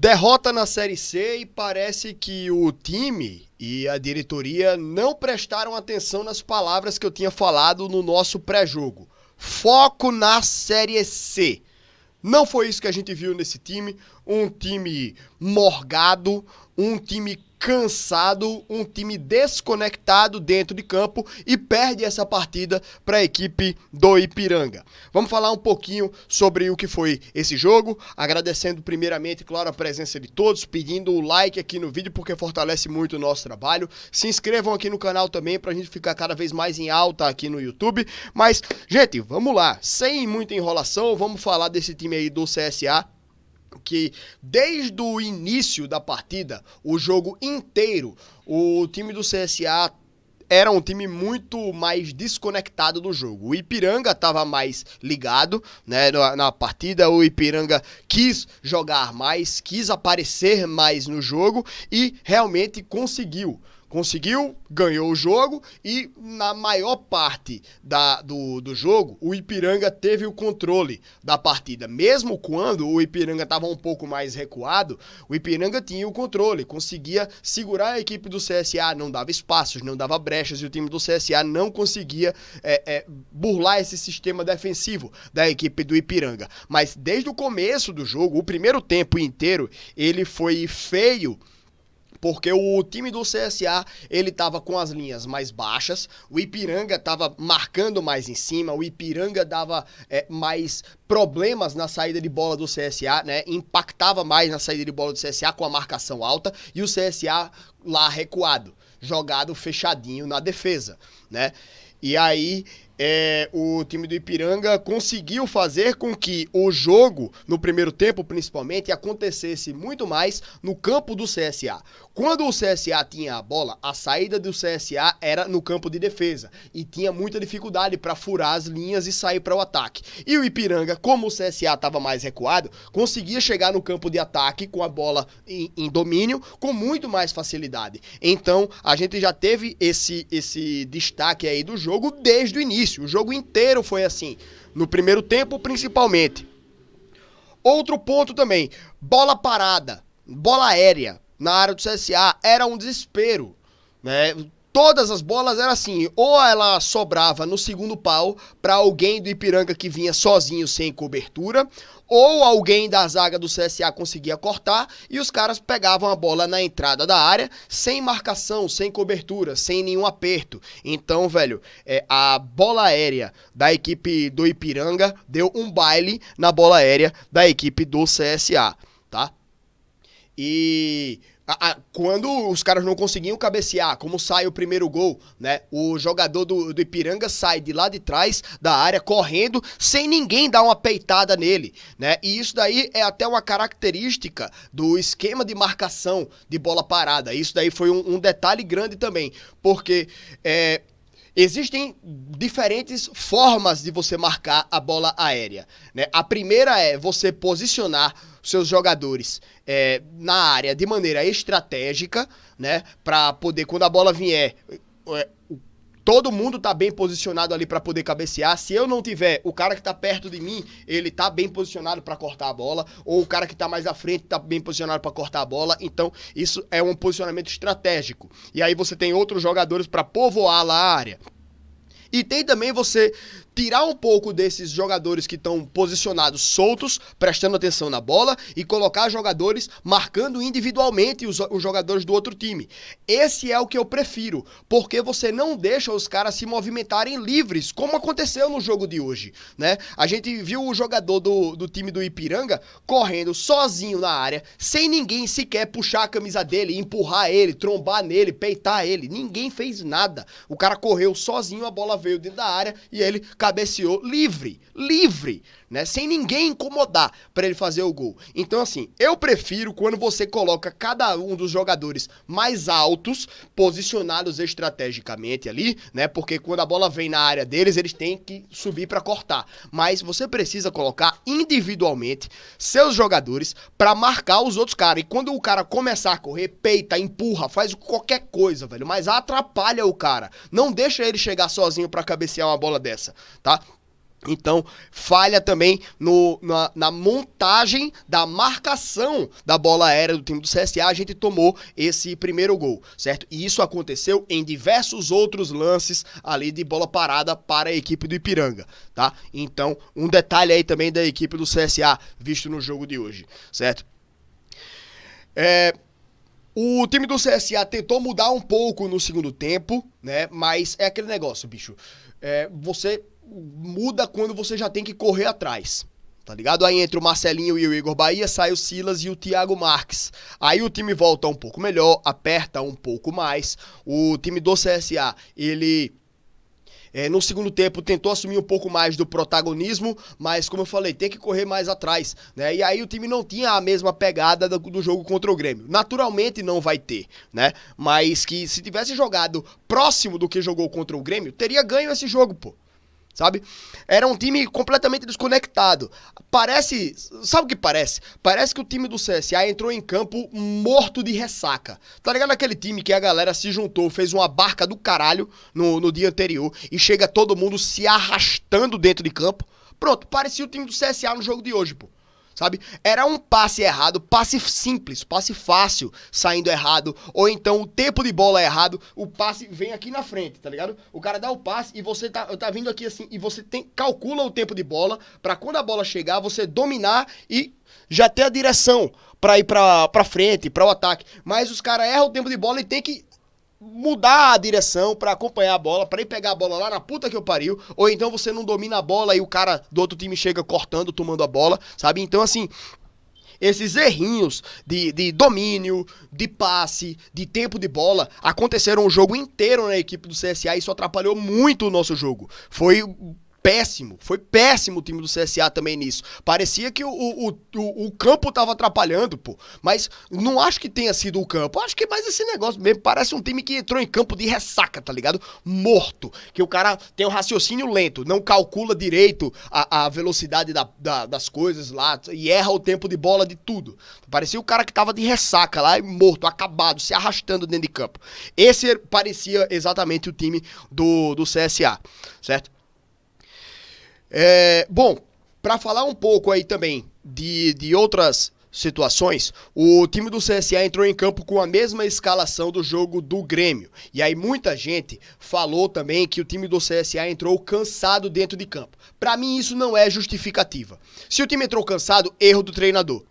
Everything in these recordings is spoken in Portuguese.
Derrota na Série C e parece que o time e a diretoria não prestaram atenção nas palavras que eu tinha falado no nosso pré-jogo. Foco na Série C. Não foi isso que a gente viu nesse time. Um time morgado, um time cansado, um time desconectado dentro de campo e perde essa partida para a equipe do Ipiranga. Vamos falar um pouquinho sobre o que foi esse jogo, agradecendo primeiramente, claro, a presença de todos, pedindo o like aqui no vídeo porque fortalece muito o nosso trabalho. Se inscrevam aqui no canal também para a gente ficar cada vez mais em alta aqui no YouTube. Mas, gente, vamos lá, sem muita enrolação, vamos falar desse time aí do CSA, que desde o início da partida, o jogo inteiro, o time do CSA era um time muito mais desconectado do jogo. O Ipiranga estava mais ligado, né, na partida. O Ipiranga quis jogar mais, quis aparecer mais no jogo e realmente conseguiu, ganhou o jogo e na maior parte do jogo o Ipiranga teve o controle da partida. Mesmo quando o Ipiranga estava um pouco mais recuado, o Ipiranga tinha o controle, conseguia segurar a equipe do CSA, não dava espaços, não dava brechas e o time do CSA não conseguia burlar esse sistema defensivo da equipe do Ipiranga. Mas desde o começo do jogo, o primeiro tempo inteiro, ele foi feio, porque o time do CSA, ele tava com as linhas mais baixas, o Ipiranga tava marcando mais em cima, o Ipiranga dava mais problemas na saída de bola do CSA, né? Impactava mais na saída de bola do CSA com a marcação alta e o CSA lá recuado, jogado fechadinho na defesa, né? E aí o time do Ipiranga conseguiu fazer com que o jogo, no primeiro tempo principalmente, acontecesse muito mais no campo do CSA. Quando o CSA tinha a bola, a saída do CSA era no campo de defesa e tinha muita dificuldade para furar as linhas e sair para o ataque. E o Ipiranga, como o CSA estava mais recuado, conseguia chegar no campo de ataque com a bola em domínio com muito mais facilidade. Então, a gente já teve esse destaque aí do jogo desde o início. O jogo inteiro foi assim, no primeiro tempo principalmente. Outro ponto também, bola parada, bola aérea na área do CSA era um desespero, né? Todas as bolas eram assim, ou ela sobrava no segundo pau para alguém do Ipiranga que vinha sozinho sem cobertura, ou alguém da zaga do CSA conseguia cortar e os caras pegavam a bola na entrada da área sem marcação, sem cobertura, sem nenhum aperto. Então, velho, a bola aérea da equipe do Ipiranga deu um baile na bola aérea da equipe do CSA, tá? E quando os caras não conseguiam cabecear, como sai o primeiro gol, né? O jogador do Ipiranga sai de lá de trás da área correndo sem ninguém dar uma peitada nele, né? E isso daí é até uma característica do esquema de marcação de bola parada. Isso daí foi um detalhe grande também, porque existem diferentes formas de você marcar a bola aérea, né? A primeira é você posicionar seus jogadores na área de maneira estratégica, né? Para poder, quando a bola vier, todo mundo tá bem posicionado ali para poder cabecear. Se eu não tiver, o cara que tá perto de mim, ele tá bem posicionado para cortar a bola, ou o cara que tá mais à frente tá bem posicionado para cortar a bola. Então, isso é um posicionamento estratégico. E aí você tem outros jogadores para povoar lá a área. E tem também você tirar um pouco desses jogadores que estão posicionados soltos, prestando atenção na bola, e colocar jogadores marcando individualmente os jogadores do outro time. Esse é o que eu prefiro, porque você não deixa os caras se movimentarem livres, como aconteceu no jogo de hoje, né? A gente viu o jogador do time do Ipiranga correndo sozinho na área, sem ninguém sequer puxar a camisa dele, empurrar ele, trombar nele, peitar ele. Ninguém fez nada. O cara correu sozinho, a bola veio dentro da área e ele cabeceou livre, né? Sem ninguém incomodar para ele fazer o gol. Então, assim, eu prefiro quando você coloca cada um dos jogadores mais altos, posicionados estrategicamente ali, né? Porque quando a bola vem na área deles, eles têm que subir para cortar. Mas você precisa colocar individualmente seus jogadores para marcar os outros caras. E quando o cara começar a correr, peita, empurra, faz qualquer coisa, velho, mas atrapalha o cara. Não deixa ele chegar sozinho para cabecear uma bola dessa, tá? Então, falha também na montagem da marcação da bola aérea do time do CSA, a gente tomou esse primeiro gol, certo? E isso aconteceu em diversos outros lances ali de bola parada para a equipe do Ipiranga, tá? Então, um detalhe aí também da equipe do CSA, visto no jogo de hoje, certo? O time do CSA tentou mudar um pouco no segundo tempo, né? Mas é aquele negócio, bicho. Você muda quando você já tem que correr atrás, tá ligado? Aí entre o Marcelinho e o Igor Bahia sai o Silas e o Thiago Marques. Aí o time volta um pouco melhor, aperta um pouco mais. O time do CSA, ele no segundo tempo tentou assumir um pouco mais do protagonismo, mas como eu falei, tem que correr mais atrás, né? E aí o time não tinha a mesma pegada do jogo contra o Grêmio. Naturalmente não vai ter, né? Mas que se tivesse jogado próximo do que jogou contra o Grêmio, teria ganho esse jogo, pô. Sabe? Era um time completamente desconectado. Parece... Sabe o que parece? Parece que o time do CSA entrou em campo morto de ressaca. Tá ligado aquele time que a galera se juntou, fez uma barca do caralho no dia anterior e chega todo mundo se arrastando dentro de campo? Pronto, parecia o time do CSA no jogo de hoje, pô. Sabe? Era um passe errado, passe simples, passe fácil saindo errado, ou então o tempo de bola é errado, o passe vem aqui na frente, tá ligado? O cara dá o passe e você tá vindo aqui assim, e você calcula o tempo de bola pra quando a bola chegar, você dominar e já ter a direção pra ir pra frente, pra o ataque. Mas os caras erram o tempo de bola e tem que mudar a direção pra acompanhar a bola, pra ir pegar a bola lá na puta que eu pariu, ou então você não domina a bola e o cara do outro time chega cortando, tomando a bola, sabe? Então, assim, esses errinhos de domínio, de passe, de tempo de bola, aconteceram o jogo inteiro na equipe do CSA e isso atrapalhou muito o nosso jogo. Foi péssimo o time do CSA também nisso. Parecia que o campo tava atrapalhando, pô. Mas não acho que tenha sido o campo. Acho que é mais esse negócio mesmo. Parece um time que entrou em campo de ressaca, tá ligado? Morto. Que o cara tem um raciocínio lento, não calcula direito a velocidade das coisas lá e erra o tempo de bola de tudo. Parecia o cara que tava de ressaca lá, morto, acabado, se arrastando dentro de campo. Esse parecia exatamente o time do CSA, certo? Bom, para falar um pouco aí também de outras situações, o time do CSA entrou em campo com a mesma escalação do jogo do Grêmio. E aí muita gente falou também que o time do CSA entrou cansado dentro de campo. Para mim isso não é justificativa. Se o time entrou cansado, erro do treinador.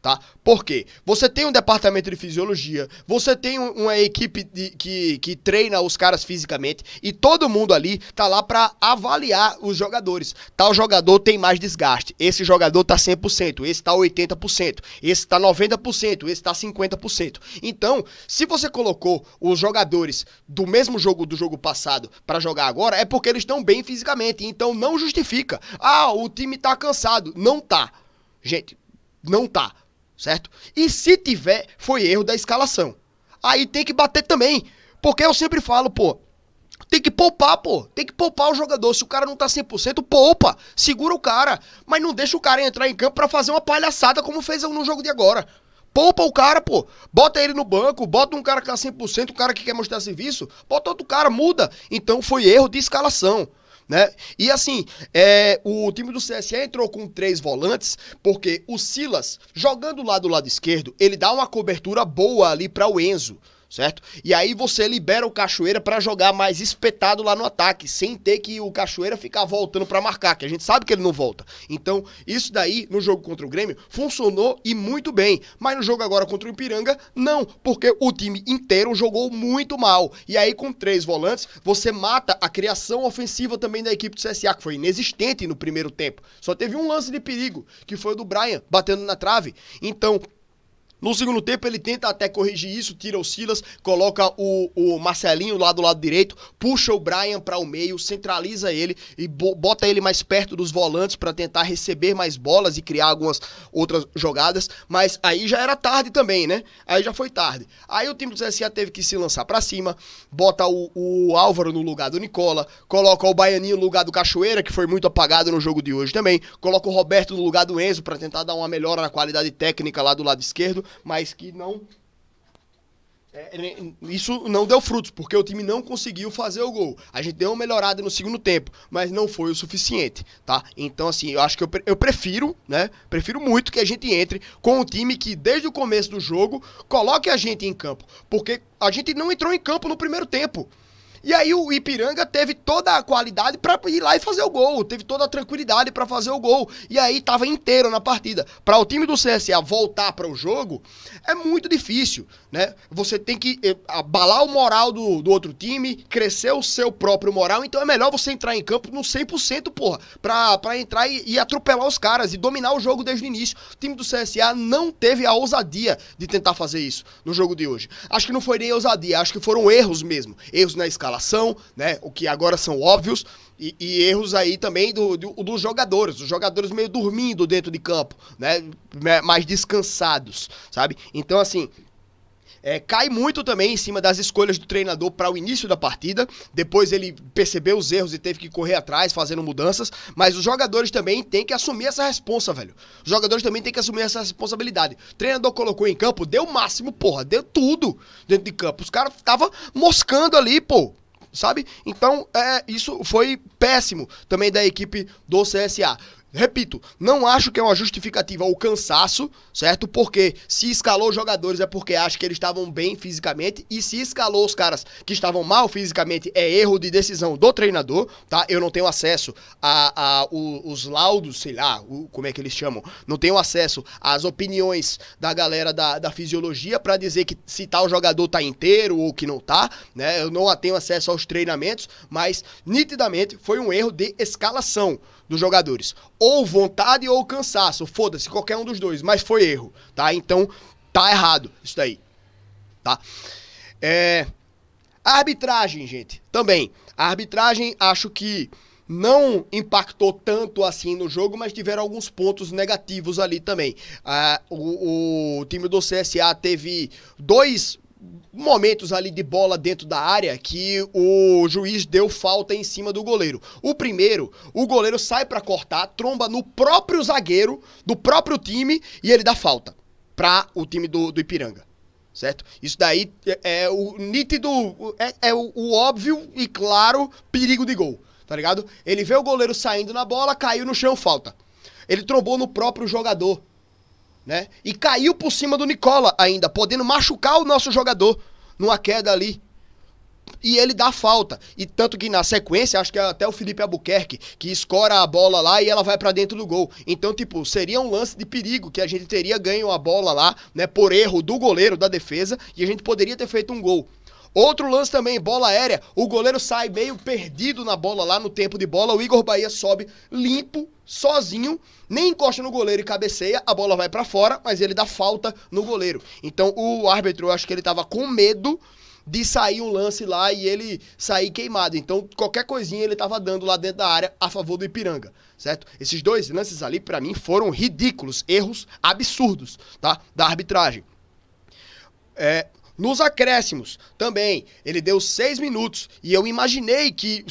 Tá? Por quê? Você tem um departamento de fisiologia, você tem uma equipe que treina os caras fisicamente e todo mundo ali tá lá pra avaliar os jogadores. Tal jogador tem mais desgaste, esse jogador tá 100%, esse tá 80%, esse tá 90%, esse tá 50%. Então, se você colocou os jogadores do mesmo jogo do jogo passado pra jogar agora, é porque eles estão bem fisicamente, então não justifica. Ah, o time tá cansado. Não tá. Gente, não tá. Certo? E se tiver, foi erro da escalação. Aí tem que bater também. Porque eu sempre falo, pô, tem que poupar, pô. Tem que poupar o jogador. Se o cara não tá 100%, poupa. Segura o cara. Mas não deixa o cara entrar em campo pra fazer uma palhaçada como fez no jogo de agora. Poupa o cara, pô. Bota ele no banco, bota um cara que tá 100%, um cara que quer mostrar serviço. Bota outro cara, muda. Então foi erro de escalação. Né? E assim, o time do CSA entrou com 3 volantes, porque o Silas, jogando lá do lado esquerdo, ele dá uma cobertura boa ali para o Enzo, certo? E aí você libera o Cachoeira para jogar mais espetado lá no ataque, sem ter que o Cachoeira ficar voltando para marcar, que a gente sabe que ele não volta. Então, isso daí, no jogo contra o Grêmio, funcionou e muito bem. Mas no jogo agora contra o Ipiranga, não, porque o time inteiro jogou muito mal. E aí, com 3 volantes, você mata a criação ofensiva também da equipe do CSA, que foi inexistente no primeiro tempo. Só teve um lance de perigo, que foi o do Brian, batendo na trave. Então, no segundo tempo ele tenta até corrigir isso, tira o Silas, coloca o Marcelinho lá do lado direito, puxa o Brian para o meio, centraliza ele e bota ele mais perto dos volantes para tentar receber mais bolas e criar algumas outras jogadas, mas aí já era tarde também, né? Aí já foi tarde. Aí o time do CSA teve que se lançar para cima, bota o Álvaro no lugar do Nicola, coloca o Baianinho no lugar do Cachoeira, que foi muito apagado no jogo de hoje também, coloca o Roberto no lugar do Enzo para tentar dar uma melhora na qualidade técnica lá do lado esquerdo, mas que não Isso não deu frutos, porque o time não conseguiu fazer o gol. A gente deu uma melhorada no segundo tempo, mas não foi o suficiente, tá? Então, assim, eu acho que eu prefiro, né? Prefiro muito que a gente entre com um time que, desde o começo do jogo, coloque a gente em campo. Porque a gente não entrou em campo no primeiro tempo. E aí o Ipiranga teve toda a qualidade pra ir lá e fazer o gol, teve toda a tranquilidade pra fazer o gol. E aí tava inteiro na partida. Pra o time do CSA voltar para o jogo, é muito difícil, né? Você tem que abalar o moral do outro time, crescer o seu próprio moral, então é melhor você entrar em campo no 100%, porra, pra entrar e atropelar os caras e dominar o jogo desde o início. O time do CSA não teve a ousadia de tentar fazer isso no jogo de hoje. Acho que não foi nem ousadia, acho que foram erros mesmo. Erros na escala, né, o que agora são óbvios, e erros aí também dos jogadores, os jogadores meio dormindo dentro de campo, né, mais descansados, sabe? Então, assim, cai muito também em cima das escolhas do treinador para o início da partida. Depois ele percebeu os erros e teve que correr atrás, fazendo mudanças. Mas os jogadores também têm que assumir essa responsa, velho. Os jogadores também têm que assumir essa responsabilidade. O treinador colocou em campo, deu o máximo, porra. Deu tudo dentro de campo. Os caras estavam moscando ali, pô. Sabe? Então, isso foi péssimo também da equipe do CSA. Repito, não acho que é uma justificativa o cansaço, certo? Porque se escalou os jogadores é porque acha que eles estavam bem fisicamente, e se escalou os caras que estavam mal fisicamente é erro de decisão do treinador, tá? Eu não tenho acesso os laudos, sei lá, como é que eles chamam? Não tenho acesso às opiniões da galera da fisiologia pra dizer que se tal jogador tá inteiro ou que não tá, né? Eu não tenho acesso aos treinamentos, mas nitidamente foi um erro de escalação dos jogadores. Ou vontade ou cansaço, foda-se, qualquer um dos dois, mas foi erro, tá? Então, tá errado isso daí, tá? A arbitragem, gente, também. A arbitragem, acho que não impactou tanto assim no jogo, mas tiveram alguns pontos negativos ali também. O time do CSA teve dois momentos ali de bola dentro da área que o juiz deu falta em cima do goleiro. O primeiro, o goleiro sai pra cortar, tromba no próprio zagueiro do próprio time e ele dá falta pra o time do Ipiranga, certo? Isso daí é o nítido, o óbvio e claro perigo de gol, tá ligado? Ele vê o goleiro saindo na bola, caiu no chão, falta. Ele trombou no próprio jogador, né? E caiu por cima do Nicola ainda, podendo machucar o nosso jogador numa queda ali. E ele dá falta. E tanto que na sequência, acho que é até o Felipe Albuquerque que escora a bola lá e ela vai pra dentro do gol. Então, tipo, seria um lance de perigo que a gente teria ganho a bola lá, né, por erro do goleiro da defesa, e a gente poderia ter feito um gol. Outro lance também, bola aérea, o goleiro sai meio perdido na bola lá no tempo de bola, o Igor Bahia sobe limpo, sozinho, nem encosta no goleiro e cabeceia, a bola vai pra fora, mas ele dá falta no goleiro. Então o árbitro, eu acho que ele tava com medo de sair um lance lá e ele sair queimado. Então qualquer coisinha ele tava dando lá dentro da área a favor do Ipiranga, certo? Esses dois lances ali pra mim foram ridículos, erros absurdos, tá? Da arbitragem. Nos acréscimos, também, ele deu 6 minutos, e eu imaginei que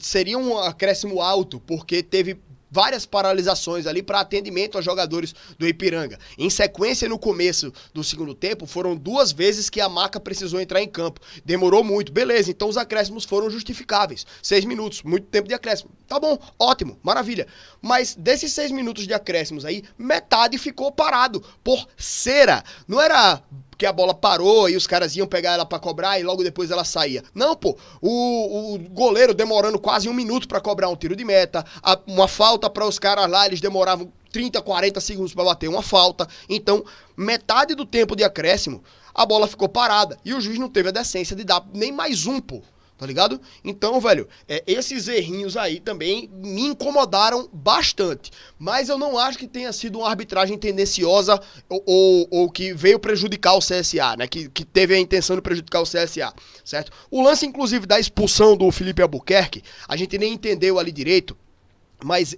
seria um acréscimo alto, porque teve várias paralisações ali para atendimento aos jogadores do Ipiranga. Em sequência, no começo do segundo tempo, foram 2 vezes que a Maca precisou entrar em campo. Demorou muito, beleza, então os acréscimos foram justificáveis. 6 minutos, muito tempo de acréscimo. Tá bom, ótimo, maravilha. Mas desses 6 minutos de acréscimos aí, metade ficou parado por cera. Não era que a bola parou e os caras iam pegar ela pra cobrar e logo depois ela saía. Não, pô. O goleiro demorando quase 1 minuto pra cobrar um tiro de meta. Uma falta pra os caras lá, eles demoravam 30, 40 segundos pra bater uma falta. Então, metade do tempo de acréscimo, a bola ficou parada. E o juiz não teve a decência de dar nem mais um, pô. Tá ligado? Então, velho, esses errinhos aí também me incomodaram bastante. Mas eu não acho que tenha sido uma arbitragem tendenciosa ou que veio prejudicar o CSA, né? Que teve a intenção de prejudicar o CSA, certo? O lance, inclusive, da expulsão do Felipe Albuquerque, a gente nem entendeu ali direito, mas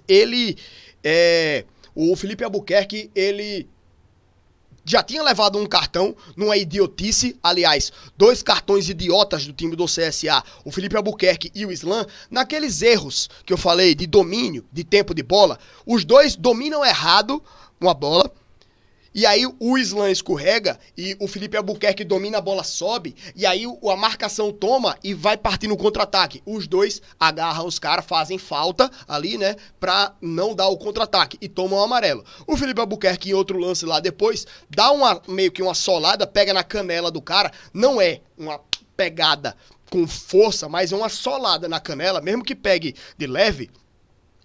o Felipe Albuquerque, ele já tinha levado um cartão numa idiotice, aliás, 2 cartões idiotas do time do CSA, o Felipe Albuquerque e o Islam, naqueles erros que eu falei de domínio, de tempo de bola, os dois dominam errado uma bola E aí o Islam escorrega e o Felipe Albuquerque domina a bola, sobe, e aí a marcação toma e vai partir no contra-ataque. Os dois agarram os caras, fazem falta ali, né, pra não dar o contra-ataque e tomam o amarelo. O Felipe Albuquerque em outro lance lá depois, dá meio que uma solada, pega na canela do cara, não é uma pegada com força, mas é uma solada na canela, mesmo que pegue de leve,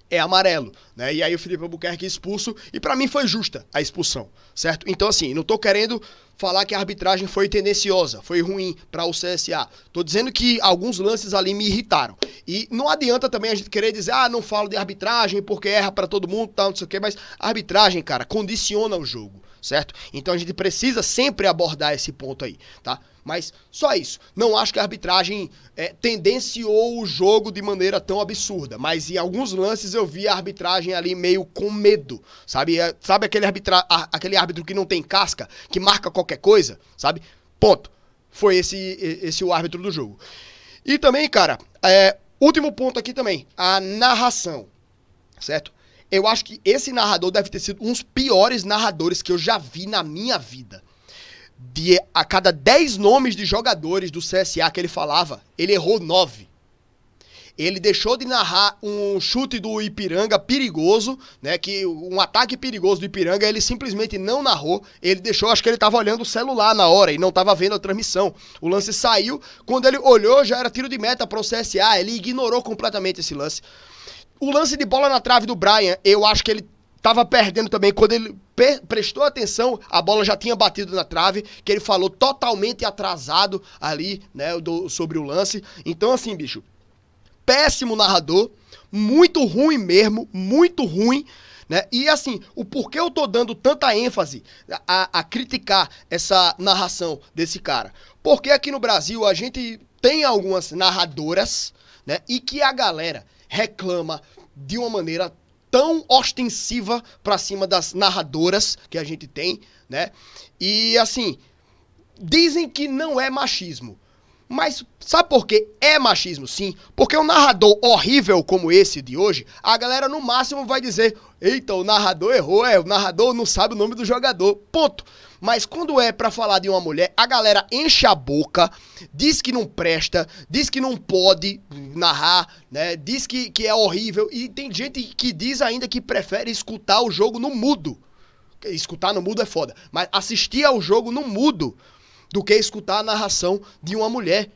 é amarelo, né? E aí o Felipe Albuquerque é expulso, e pra mim foi justa a expulsão, certo? Então assim, não tô querendo falar que a arbitragem foi tendenciosa, foi ruim pra o CSA. Tô dizendo que alguns lances ali me irritaram. E não adianta também a gente querer dizer, não falo de arbitragem porque erra pra todo mundo, tal, não sei o quê, mas a arbitragem, cara, condiciona o jogo, certo? Então a gente precisa sempre abordar esse ponto aí, tá? Mas só isso. Não acho que a arbitragem tendenciou o jogo de maneira tão absurda. Mas em alguns lances eu vi a arbitragem ali meio com medo, sabe? Sabe aquele árbitro que não tem casca, que marca qualquer coisa, sabe? Ponto. Foi esse o árbitro do jogo. E também, cara, último ponto aqui também, a narração, certo? Eu acho que esse narrador deve ter sido um dos piores narradores que eu já vi na minha vida. A cada 10 nomes de jogadores do CSA que ele falava, ele errou 9. Ele deixou de narrar um chute do Ipiranga perigoso, né? Que um ataque perigoso do Ipiranga, ele simplesmente não narrou. Ele deixou, acho que ele tava olhando o celular na hora e não tava vendo a transmissão. O lance saiu, quando ele olhou, já era tiro de meta pro CSA. Ele ignorou completamente esse lance. O lance de bola na trave do Brian, eu acho que ele tava perdendo também. Quando ele prestou atenção, a bola já tinha batido na trave, que ele falou totalmente atrasado ali, né, sobre o lance. Então, assim, bicho, péssimo narrador, muito ruim mesmo, muito ruim, né? E assim, o porquê eu tô dando tanta ênfase a criticar essa narração desse cara? Porque aqui no Brasil a gente tem algumas narradoras, né, e que a galera reclama de uma maneira tão ostensiva pra cima das narradoras que a gente tem, né? E assim, dizem que não é machismo. Mas sabe por que é machismo, sim? Porque um narrador horrível como esse de hoje, a galera no máximo vai dizer: eita, o narrador errou, o narrador não sabe o nome do jogador, ponto. Mas quando é pra falar de uma mulher, a galera enche a boca, diz que não presta, diz que não pode narrar, né? Diz que é horrível, e tem gente que diz ainda que prefere escutar o jogo no mudo. Escutar no mudo é foda, mas assistir ao jogo no mudo do que escutar a narração de uma mulher,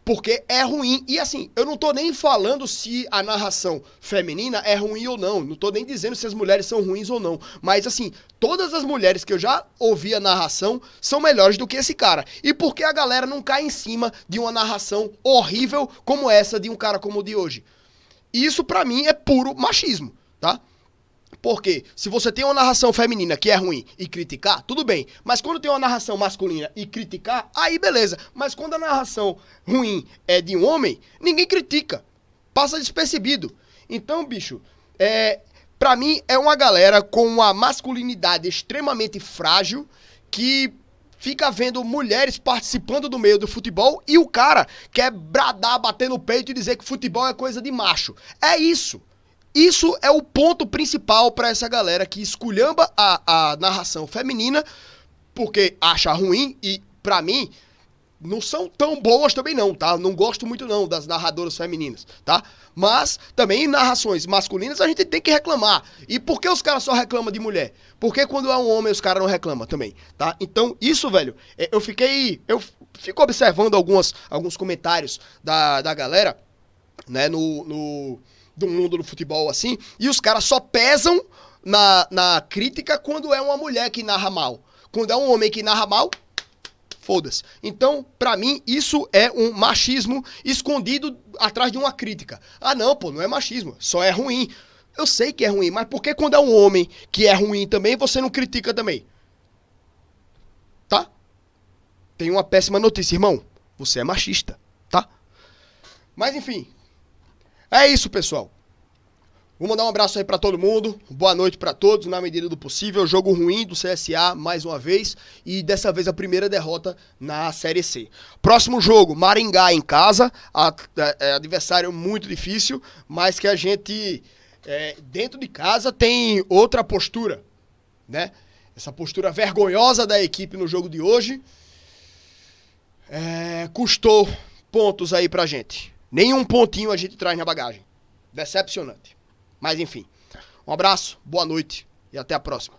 porque é ruim. E assim, eu não tô nem falando se a narração feminina é ruim ou não, não tô nem dizendo se as mulheres são ruins ou não, mas assim, todas as mulheres que eu já ouvi a narração são melhores do que esse cara. E por que a galera não cai em cima de uma narração horrível como essa de um cara como o de hoje? Isso pra mim é puro machismo, tá? Porque se você tem uma narração feminina que é ruim e criticar, tudo bem. Mas quando tem uma narração masculina e criticar, aí beleza. Mas quando a narração ruim é de um homem, ninguém critica. Passa despercebido. Então, bicho, pra mim é uma galera com uma masculinidade extremamente frágil que fica vendo mulheres participando do meio do futebol e o cara quer bradar, bater no peito e dizer que futebol é coisa de macho. É isso. Isso é o ponto principal pra essa galera que esculhamba a narração feminina porque acha ruim e, pra mim, não são tão boas também não, tá? Não gosto muito não das narradoras femininas, tá? Mas também em narrações masculinas a gente tem que reclamar. E por que os caras só reclamam de mulher? Porque quando é um homem os caras não reclamam também, tá? Então isso, velho, eu fico observando alguns comentários da galera, né, do mundo do futebol assim, e os caras só pesam na crítica quando é uma mulher que narra mal. Quando é um homem que narra mal, foda-se. Então, pra mim, isso é um machismo escondido atrás de uma crítica. Ah, não, pô, não é machismo, só é ruim. Eu sei que é ruim, mas por que quando é um homem que é ruim também, você não critica também? Tá? Tem uma péssima notícia, irmão. Você é machista, tá? Mas, enfim, é isso, pessoal. Vou mandar um abraço aí pra todo mundo, boa noite pra todos, na medida do possível. Jogo ruim do CSA, mais uma vez, e dessa vez a primeira derrota na Série C. Próximo jogo, Maringá em casa, adversário muito difícil, mas que a gente, dentro de casa, tem outra postura, né? essa postura vergonhosa da equipe no jogo de hoje, custou pontos aí pra gente. Nenhum pontinho a gente traz na bagagem. Decepcionante. Mas enfim, um abraço, boa noite e até a próxima.